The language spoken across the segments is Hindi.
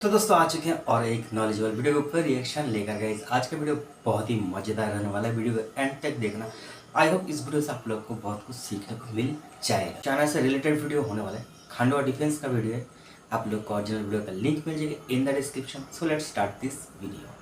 तो दोस्तों आ चुके हैं और एक नॉलेजेबल वीडियो के ऊपर रिएक्शन लेकर गए। आज का वीडियो बहुत ही मज़ेदार रहने वाला है। वीडियो को एंड तक देखना। आई होप इस वीडियो से आप लोग को बहुत कुछ सीखने को मिल जाएगा। चाइना से रिलेटेड वीडियो होने वाला है, खांडवा डिफेंस का वीडियो है। आप लोग को ओरिजिनल वीडियो का लिंक मिल जाएगा in the description. So let's start this video.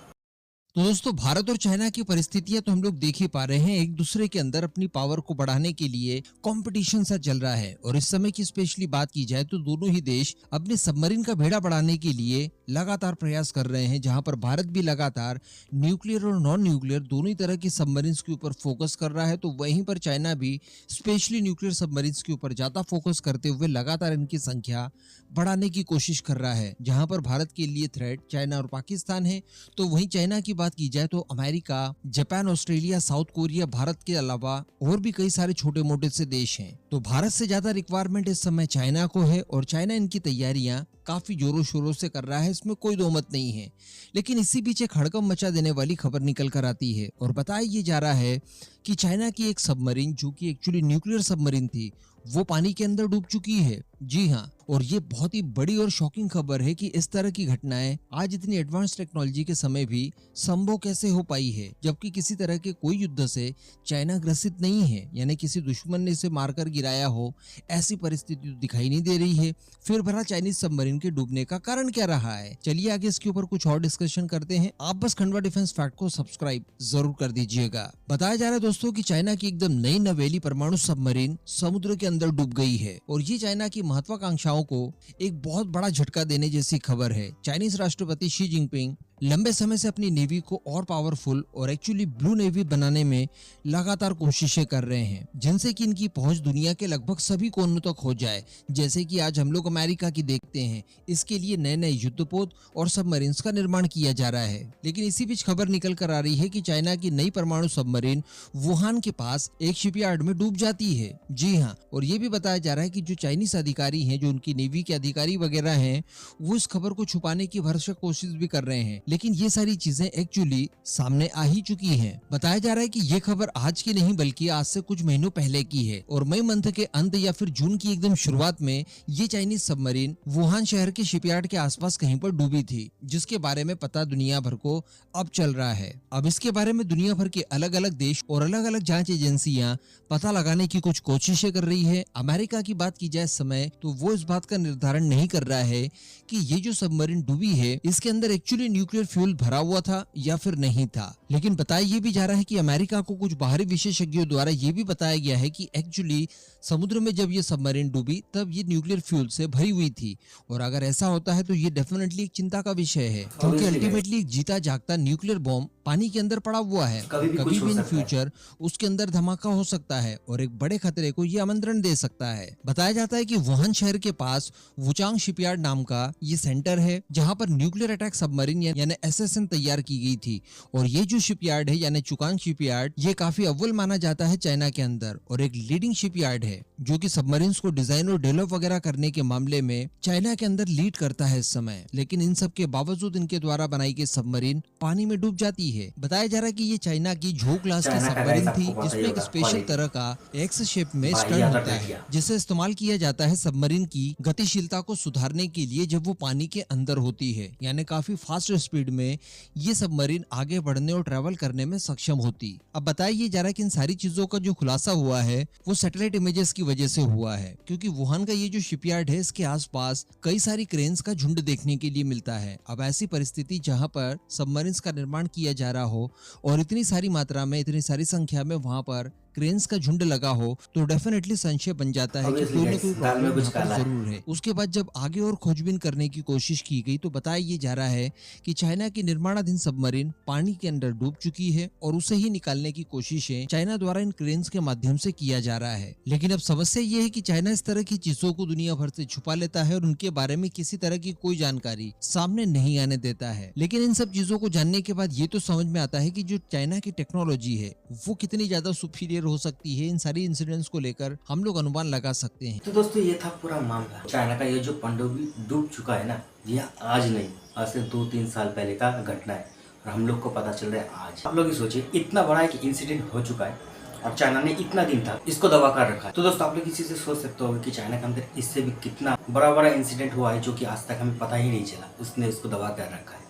तो दोस्तों भारत और चाइना की परिस्थितियां तो हम लोग देख ही पा रहे हैं। एक दूसरे के अंदर अपनी पावर को बढ़ाने के लिए कंपटीशन सा चल रहा है। और इस समय की स्पेशली बात की जाए तो दोनों ही देश अपने सबमरीन का बेड़ा बढ़ाने के लिए लगातार प्रयास कर रहे हैं, जहां पर भारत भी लगातार न्यूक्लियर और नॉन न्यूक्लियर दोनों ही तरह के सबमरीन के ऊपर फोकस कर रहा है। तो वहीं पर चाइना भी स्पेशली न्यूक्लियर सबमरीन के ऊपर ज्यादा फोकस करते हुए लगातार इनकी संख्या बढ़ाने की कोशिश कर रहा है। जहां पर भारत के लिए थ्रेट चाइना और पाकिस्तान है, तो वहीं चाइना की बात की जाए तो America, Japan, Australia, south Korea, Bharat के अलावा और भी कई सारे छोटे मोटे से देश हैं। तो भारत से ज्यादा रिक्वायरमेंट इस समय चाइना को है और चाइना इनकी तैयारियां काफी जोरों शोरों से कर रहा है, इसमें कोई दो मत नहीं है। लेकिन इसी बीच एक हड़कंप मचा देने वाली खबर निकल कर आती है और बताया ये जा रहा है कि चाइना की एक सबमरीन, जो कि एक्चुअली न्यूक्लियर सबमरीन थी, वो पानी के अंदर डूब चुकी है। जी हाँ, और ये बहुत ही बड़ी और शॉकिंग खबर है कि इस तरह की घटनाएं आज इतनी एडवांस टेक्नोलॉजी के समय भी संभव कैसे हो पाई है, जबकि किसी तरह के कोई युद्ध से चाइना ग्रसित नहीं है, यानी किसी दुश्मन ने इसे मारकर गिराया हो, ऐसी परिस्थिति तो दिखाई नहीं दे रही है। फिर भला चाइनीज सबमरीन के डूबने का कारण क्या रहा है? चलिए आगे इसके ऊपर कुछ और डिस्कशन करते हैं। आप बस खंडवा डिफेंस फैक्ट को सब्सक्राइब जरूर कर दीजिएगा। बताया जा रहा है दोस्तों कि चाइना की एकदम नई नवेली परमाणु सबमरीन समुद्र के अंदर डूब गई है और ये चाइना की महत्वाकांक्षाओं को एक बहुत बड़ा झटका देने जैसी खबर है। चाइनीज राष्ट्रपति शी जिनपिंग लंबे समय से अपनी नेवी को और पावरफुल और एक्चुअली ब्लू नेवी बनाने में लगातार कोशिशें कर रहे हैं, जिनसे कि इनकी पहुंच दुनिया के लगभग सभी कोनों तक हो जाए। जैसे कि आज हम लोग अमेरिका की देखते हैं, इसके लिए नए नए युद्धपोत और सबमरीन्स का निर्माण किया जा रहा है। लेकिन इसी बीच खबर निकल कर आ रही है कि चाइना की नई परमाणु सबमरीन वुहान के पास एक शिपयार्ड में डूब जाती है। जी हाँ, और ये भी बताया जा रहा है कि जो चाइनीज अधिकारी हैं, जो उनकी नेवी के अधिकारी वगैरह हैं, वो इस खबर को छुपाने की भरसक कोशिश भी कर रहे हैं। लेकिन ये सारी चीजें एक्चुअली सामने आ ही चुकी हैं। बताया जा रहा है कि ये खबर आज की नहीं बल्कि आज से कुछ महीनों पहले की है और मई मंथ के अंत या फिर जून की एकदम शुरुआत में ये चाइनीज सबमरीन वुहान शहर के शिपयार्ड के आसपास कहीं पर डूबी थी, जिसके बारे में पता दुनिया भर को अब चल रहा है। अब इसके बारे में दुनिया भर के अलग अलग देश और अलग अलग जांच एजेंसियां पता लगाने की कुछ कोशिशें कर रही है। अमेरिका की बात की जाए इस समय, तो वो इस बात का निर्धारण नहीं कर रहा है कि ये जो सबमरीन डूबी है, इसके अंदर एक्चुअली न्यूक्लियर फ्यूल भरा हुआ था या फिर नहीं था। लेकिन बताया ये भी जा रहा है कि अमेरिका को कुछ बाहरी विशेषज्ञों द्वारा ये भी बताया गया है कि एक्चुअली समुद्र में जब ये सबमरीन डूबी तब ये न्यूक्लियर फ्यूल से भरी हुई थी। और अगर ऐसा होता है तो ये डेफिनेटली एक चिंता का विषय है, क्योंकि अल्टीमेटली एक जीता जागता न्यूक्लियर बॉम्ब पानी के अंदर पड़ा हुआ है। कभी भी इन फ्यूचर उसके अंदर धमाका हो सकता है और एक बड़े खतरे को ये आमंत्रण दे सकता है। बताया जाता है कि वुहान शहर के पास वुचांग शिपयार्ड नाम का ये सेंटर है, जहां पर न्यूक्लियर अटैक सबमरीन यानी एसएसएन तैयार की गई थी। और ये जो शिपयार्ड है यानी चुकांग शिपयार्ड, ये काफी अव्वल माना जाता है चाइना के अंदर और एक लीडिंग शिपयार्ड है, जो कि सबमरीन्स को डिजाइन और डेवलप वगैरह करने के मामले में चाइना के अंदर लीड करता है इस समय। लेकिन इन सब के बावजूद इनके द्वारा बनाई गई सबमरीन पानी में डूब जाती है। बताया जा रहा है कि ये चाइना की झो क्लास की सबमरीन थी, जिसमें एक स्पेशल तरह का एक्स शेप में स्टर्न होता है, जिसे इस्तेमाल किया जाता है सबमरीन की गतिशीलता को सुधारने के लिए जब वो पानी के अंदर होती है, यानी काफी फास्ट स्पीड में ये सबमरीन आगे बढ़ने और ट्रेवल करने में सक्षम होती। अब बताया ये जा रहा है कि इन सारी चीजों का जो खुलासा हुआ है वो सैटेलाइट इमेजेस की वजह से हुआ है, क्योंकि वुहान का ये जो शिपयार्ड है, इसके आसपास कई सारी क्रेन्स का झुंड देखने के लिए मिलता है। अब ऐसी परिस्थिति जहां पर सबमरीन्स का निर्माण किया जा रहा हो और इतनी सारी मात्रा में, इतनी सारी संख्या में वहां पर क्रेन्स का झुंड लगा हो, तो डेफिनेटली संशय बन जाता है कि कोई ना कोई प्रॉब्लम यहाँ पर जरूर है। उसके बाद जब आगे और खोजबीन करने की कोशिश की गई तो बताया ये जा रहा है कि चाइना की निर्माणाधीन सबमरीन पानी के अंदर डूब चुकी है और उसे ही निकालने की कोशिशें चाइना द्वारा इन क्रेन्स के माध्यम से किया जा रहा है। लेकिन अब समस्या ये है कि चाइना इस तरह की चीजों को दुनिया भर से छुपा लेता है और उनके बारे में किसी तरह की कोई जानकारी सामने नहीं आने देता है। लेकिन इन सब चीजों को जानने के बाद ये तो समझ में आता है कि जो चाइना की टेक्नोलॉजी है वो कितनी ज्यादा सुपीरियर हो सकती है। इन सारी इंसिडेंट्स को लेकर हम लोग अनुमान लगा सकते हैं। तो दोस्तों ये था पूरा मामला। चाइना का ये जो पनडुब्बी डूब चुका है ना, ये आज नहीं, आज से 2-3 साल पहले का घटना है और हम लोग को पता चल रहा है आज। आप लोग ही सोचिए, इतना बड़ा एक इंसिडेंट हो चुका है और चाइना ने इतना दिन तक इसको दबा कर रखा है। तो दोस्तों आप लोग इसी से सोच सकते हो कि चाइना के अंदर इससे भी कितना बड़ा बड़ा इंसिडेंट हुआ है जो कि आज तक हमें पता ही नहीं चला, उसने इसको दबा कर रखा है।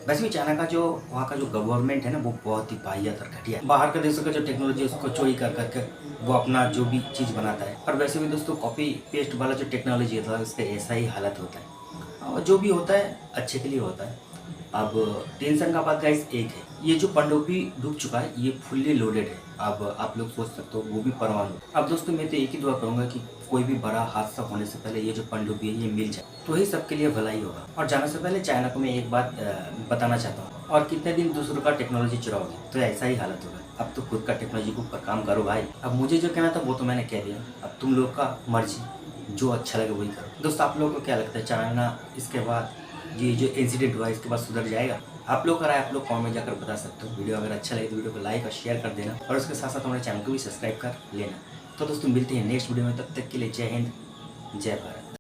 वैसे भी चाइना का जो वहाँ का जो गवर्नमेंट है ना वो बहुत ही वाहियात और घटिया है। बाहर के देशों का जो टेक्नोलॉजी उसको चोरी कर करके वो अपना जो भी चीज़ बनाता है। और वैसे भी दोस्तों कॉपी पेस्ट वाला जो टेक्नोलॉजी होता है उसका ऐसा ही हालत होता है, और जो भी होता है अच्छे के लिए होता है। अब टेंशन का बात गाइस एक है, ये जो पनडुब्बी डूब चुका है ये फुल्ली लोडेड है। अब आप लोग सोच सकते हो वो भी परमाणु। अब दोस्तों मैं तो एक ही दुआ करूंगा कि कोई भी बड़ा हादसा होने से पहले ये जो पनडुब्बी है ये मिल जाए, तो ही सबके लिए भलाई होगा। और जाने से पहले चाइना को मैं एक बात बताना चाहता हूँ, और कितने दिन दूसरों का टेक्नोलॉजी चुराओगे तो ऐसा ही हालत होगा। अब तो खुद का टेक्नोलॉजी के ऊपर काम करो भाई। अब मुझे जो कहना था वो तो मैंने कह दिया, अब तुम लोग का मर्जी, जो अच्छा लगे वही करो। दोस्तों आप लोगों को क्या लगता है चाइना इसके बाद ये जो इंसिडेंट हुआ इसके बाद सुधर जाएगा? आप लोग का राय आप लोग कमेंट में जाकर बता सकते हो। वीडियो अगर अच्छा लगे तो वीडियो को लाइक और शेयर कर देना, और उसके साथ साथ हमारे चैनल को भी सब्सक्राइब कर लेना। तो दोस्तों मिलते हैं नेक्स्ट वीडियो में, तब तक के लिए जय हिंद जय भारत।